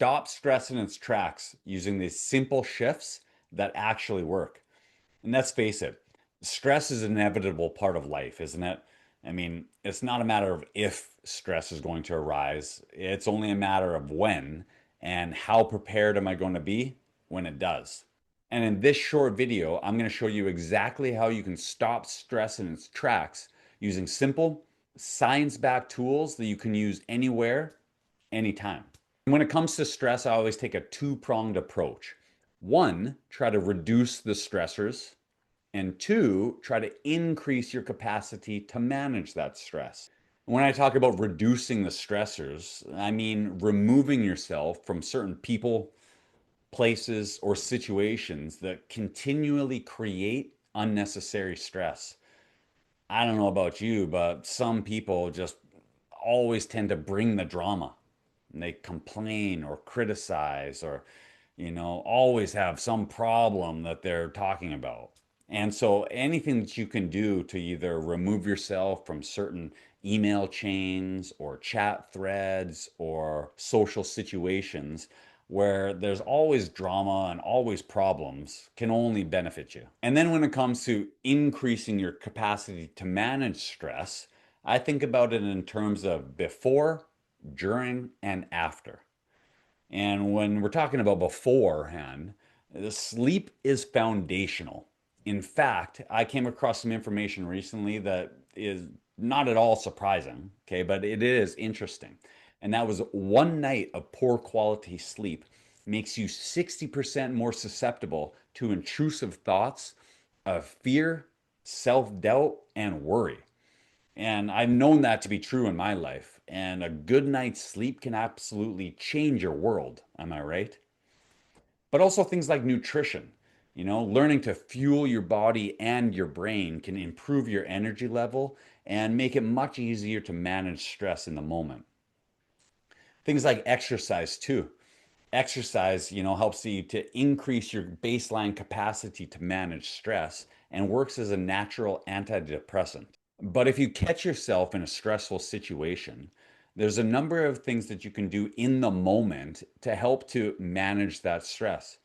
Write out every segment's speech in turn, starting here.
stop stress in its tracks using these simple shifts that actually work. And let's face it, stress is an inevitable part of life, isn't it? I mean, it's not a matter of if stress is going to arise, it's only a matter of when, and how prepared am I going to be when it does. And in this short video, I'm going to show you exactly how you can stop stress in its tracks using simple, science-backed tools that you can use anywhere, anytime. When it comes to stress, I always take a two-pronged approach. One, try to reduce the stressors, and two, try to increase your capacity to manage that stress. When I talk about reducing the stressors, I mean removing yourself from certain people, places, or situations that continually create unnecessary stress. I don't know about you, but some people just always tend to bring the drama. And they complain or criticize or, always have some problem that they're talking about. And so anything that you can do to either remove yourself from certain email chains or chat threads or social situations where there's always drama and always problems can only benefit you. And then when it comes to increasing your capacity to manage stress, I think about it in terms of before, during, and after. And when we're talking about beforehand, the sleep is foundational. In fact, I came across some information recently that is not at all surprising, okay, but it is interesting. And that was one night of poor quality sleep makes you 60% more susceptible to intrusive thoughts of fear, self doubt, and worry. And I've known that to be true in my life. And a good night's sleep can absolutely change your world. Am I right? But also things like nutrition. Learning to fuel your body and your brain can improve your energy level and make it much easier to manage stress in the moment. Things like exercise, too. Exercise, helps you to increase your baseline capacity to manage stress and works as a natural antidepressant. But if you catch yourself in a stressful situation, there's a number of things that you can do in the moment to help to manage that stress.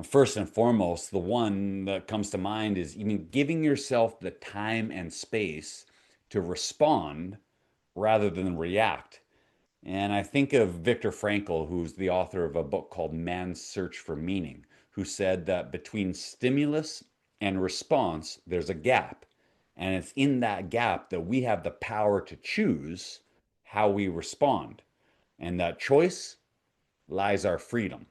First and foremost, the one that comes to mind is even giving yourself the time and space to respond rather than react. And I think of Viktor Frankl, who's the author of a book called Man's Search for Meaning, who said that between stimulus and response, there's a gap. And it's in that gap that we have the power to choose how we respond. And that choice lies our freedom.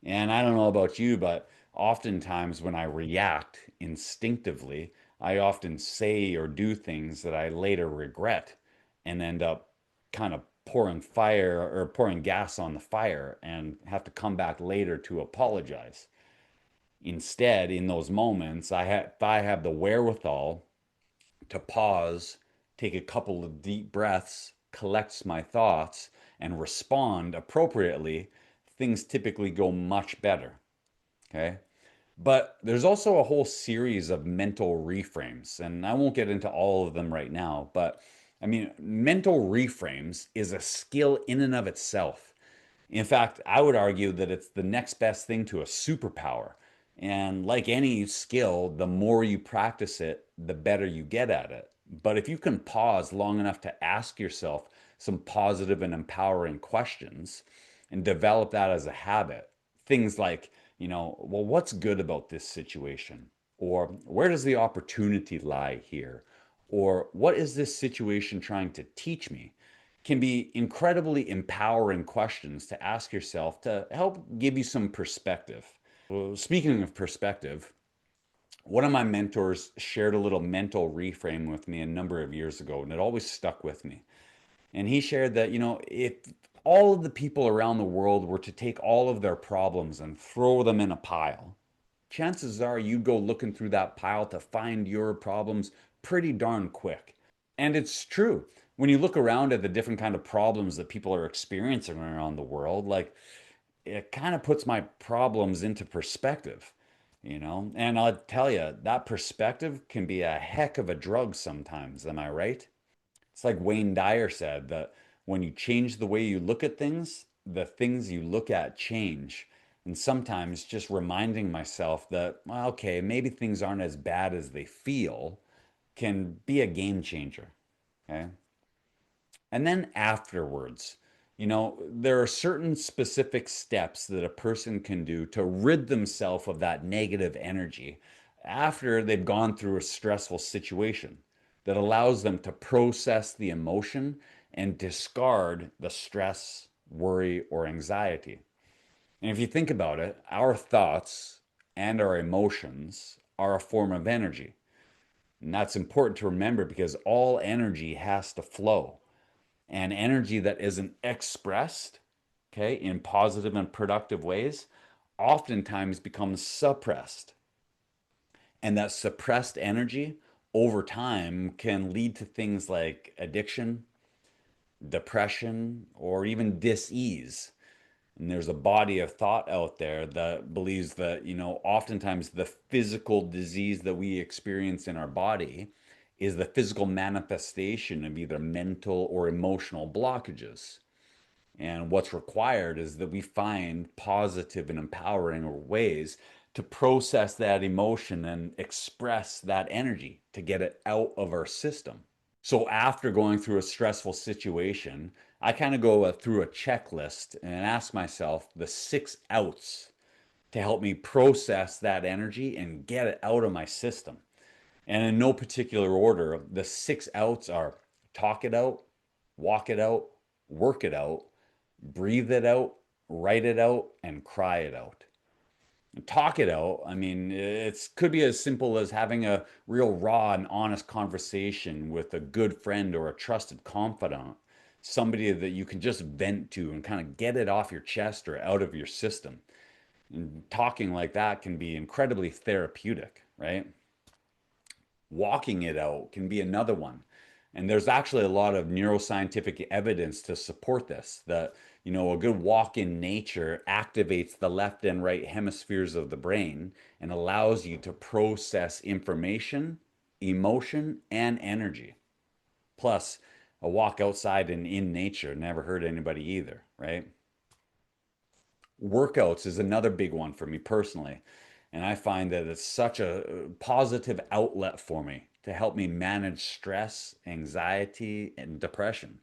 And I don't know about you, but oftentimes when I react instinctively, I often say or do things that I later regret and end up kind of pouring fire or pouring gas on the fire and have to come back later to apologize. Instead, in those moments, if I have the wherewithal to pause, take a couple of deep breaths, collect my thoughts, and respond appropriately, things typically go much better. Okay. But there's also a whole series of mental reframes, and I won't get into all of them right now, but I mean, mental reframes is a skill in and of itself. In fact, I would argue that it's the next best thing to a superpower. And like any skill, the more you practice it, the better you get at it. But if you can pause long enough to ask yourself some positive and empowering questions and develop that as a habit, things like, well, what's good about this situation? Or where does the opportunity lie here? Or what is this situation trying to teach me? Can be incredibly empowering questions to ask yourself to help give you some perspective. Well, speaking of perspective, one of my mentors shared a little mental reframe with me a number of years ago, and it always stuck with me. And he shared that, if all of the people around the world were to take all of their problems and throw them in a pile, chances are you'd go looking through that pile to find your problems pretty darn quick. And it's true. When you look around at the different kind of problems that people are experiencing around the world, like it kind of puts my problems into perspective, And I'll tell you, that perspective can be a heck of a drug sometimes. Am I right? It's like Wayne Dyer said that when you change the way you look at things, the things you look at change. And sometimes just reminding myself that, well, okay, maybe things aren't as bad as they feel can be a game changer. Okay. And then afterwards, there are certain specific steps that a person can do to rid themselves of that negative energy after they've gone through a stressful situation that allows them to process the emotion and discard the stress, worry, or anxiety. And if you think about it, our thoughts and our emotions are a form of energy. And that's important to remember because all energy has to flow. And energy that isn't expressed, okay, in positive and productive ways, oftentimes becomes suppressed. And that suppressed energy over time can lead to things like addiction, depression, or even dis-ease. And there's a body of thought out there that believes that, oftentimes the physical disease that we experience in our body is the physical manifestation of either mental or emotional blockages. And what's required is that we find positive and empowering ways to process that emotion and express that energy to get it out of our system. So after going through a stressful situation, I kind of go through a checklist and ask myself the 6 outs to help me process that energy and get it out of my system. And in no particular order, the 6 outs are talk it out, walk it out, work it out, breathe it out, write it out, and cry it out. Talk it out. I mean, it could be as simple as having a real raw and honest conversation with a good friend or a trusted confidant, somebody that you can just vent to and kind of get it off your chest or out of your system. And talking like that can be incredibly therapeutic, right? Walking it out can be another one. And there's actually a lot of neuroscientific evidence to support this that, a good walk in nature activates the left and right hemispheres of the brain and allows you to process information, emotion, and energy. Plus, a walk outside and in nature never hurt anybody either, right? Workouts is another big one for me personally. And I find that it's such a positive outlet for me to help me manage stress, anxiety, and depression.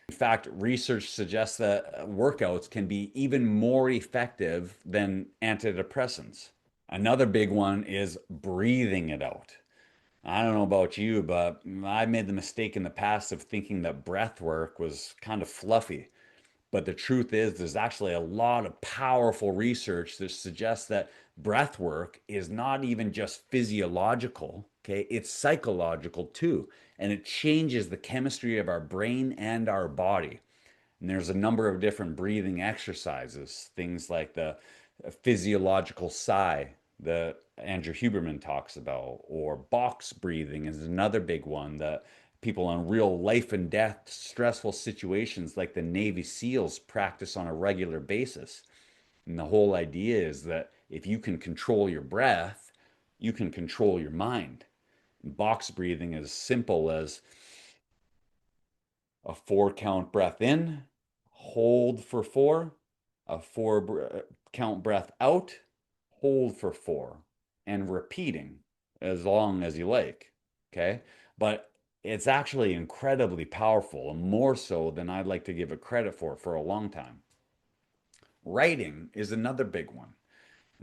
In fact, research suggests that workouts can be even more effective than antidepressants. Another big one is breathing it out. I don't know about you, but I made the mistake in the past of thinking that breath work was kind of fluffy. But the truth is, there's actually a lot of powerful research that suggests that breath work is not even just physiological, okay? It's psychological too. And it changes the chemistry of our brain and our body. And there's a number of different breathing exercises, things like the physiological sigh that Andrew Huberman talks about, or box breathing is another big one that people in real life and death stressful situations like the Navy SEALs practice on a regular basis. And the whole idea is that if you can control your breath, you can control your mind. And box breathing is simple as a 4 count breath in, hold for four, a count breath out, hold for four, and repeating as long as you like. Okay. But it's actually incredibly powerful and more so than I'd like to give it credit for a long time. Writing is another big one.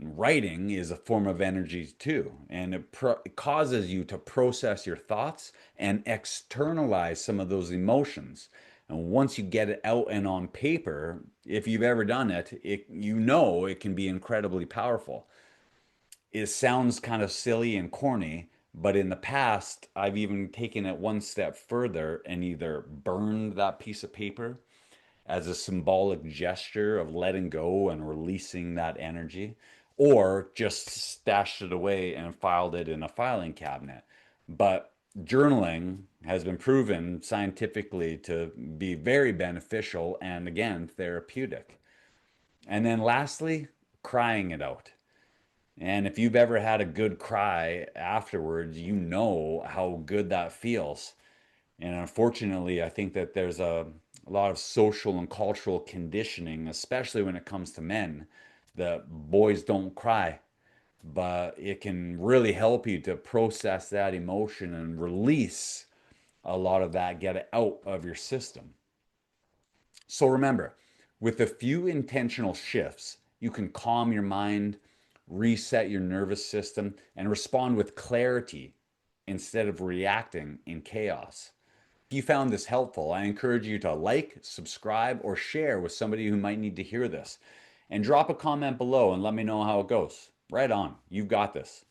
Writing is a form of energy too, and it causes you to process your thoughts and externalize some of those emotions. And once you get it out and on paper, if you've ever done it, it can be incredibly powerful. It sounds kind of silly and corny, but in the past, I've even taken it one step further and either burned that piece of paper as a symbolic gesture of letting go and releasing that energy, or just stashed it away and filed it in a filing cabinet. But journaling has been proven scientifically to be very beneficial and, again, therapeutic. And then lastly, crying it out. And if you've ever had a good cry afterwards, you know how good that feels. And unfortunately, I think that there's a lot of social and cultural conditioning, especially when it comes to men, that boys don't cry. But it can really help you to process that emotion and release a lot of that, get it out of your system. So remember, with a few intentional shifts, you can calm your mind, reset your nervous system, and respond with clarity instead of reacting in chaos. If you found this helpful, I encourage you to like, subscribe, or share with somebody who might need to hear this. And drop a comment below and let me know how it goes. Right on. You've got this.